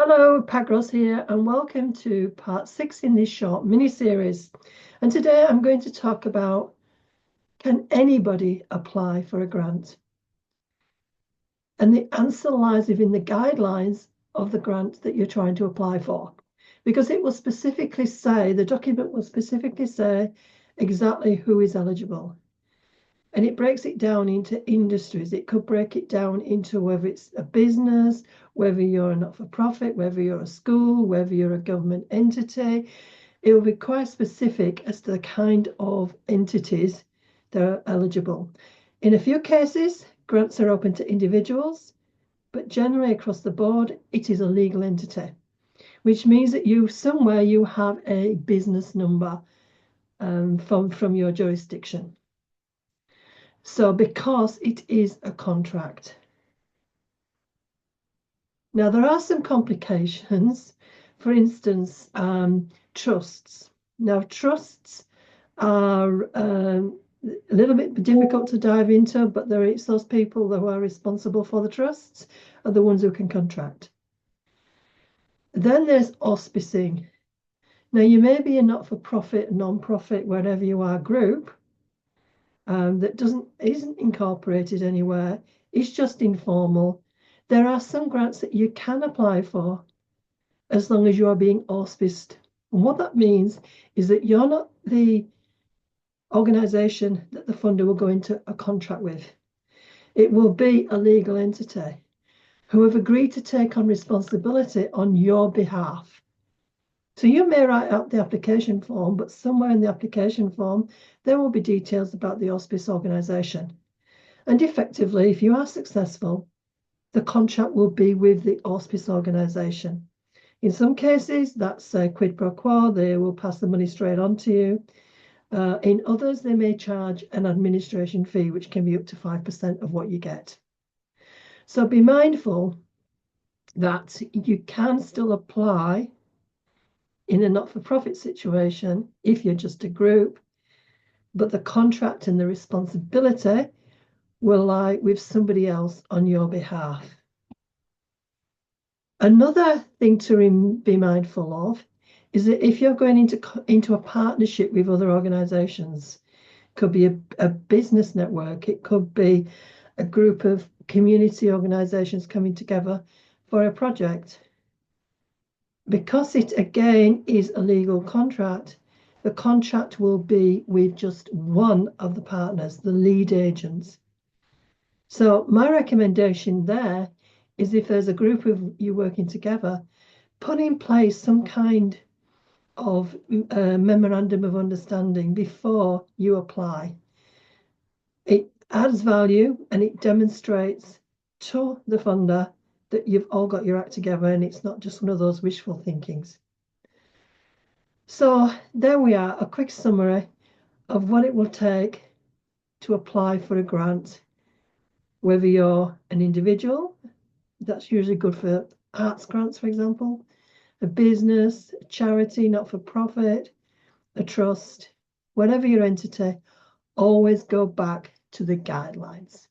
Hello, Grosse here, and welcome to part 6 in this short mini-series. And today I'm going to talk about, can anybody apply for a grant? And the answer lies within the guidelines of the grant that you're trying to apply for. Because it will specifically say, the document will specifically say exactly who is eligible. And it breaks it down into industries. It could break it down into whether it's a business, whether you're a not-for-profit, whether you're a school, whether you're a government entity. It will be quite specific as to the kind of entities that are eligible. In a few cases, grants are open to individuals, but generally across the board, it is a legal entity, which means that you have a business number from your jurisdiction. So because it is a contract. Now, there are some complications. For instance, trusts. Now, trusts are a little bit difficult to dive into, but it's those people who are responsible for the trusts are the ones who can contract. Then there's auspicing. Now, you may be a not-for-profit, non-profit, wherever you are group, that isn't incorporated anywhere. It's just informal. There are some grants that you can apply for as long as you are being auspiced. And what that means is that you're not the organisation that the funder will go into a contract with. It will be a legal entity who have agreed to take on responsibility on your behalf. So you may write out the application form, but somewhere in the application form, there will be details about the auspice organisation. And effectively, if you are successful, the contract will be with the auspice organisation. In some cases, that's a quid pro quo. They will pass the money straight on to you. In others, they may charge an administration fee, which can be up to 5% of what you get. So be mindful that you can still apply in a not-for-profit situation if you're just a group, but the contract and the responsibility will lie with somebody else on your behalf. Another thing to be mindful of is that if you're going into a partnership with other organizations, it could be a business network, it could be a group of community organizations coming together for a project. Because it again is a legal contract, the contract will be with just one of the partners, the lead agents. So my recommendation there is if there's a group of you working together, put in place some kind of memorandum of understanding before you apply. It adds value and it demonstrates to the funder that you've all got your act together and it's not just one of those wishful thinkings. So there we are, a quick summary of what it will take to apply for a grant. Whether you're an individual, that's usually good for arts grants, for example, a business, a charity, not-for-profit, a trust, whatever your entity, always go back to the guidelines.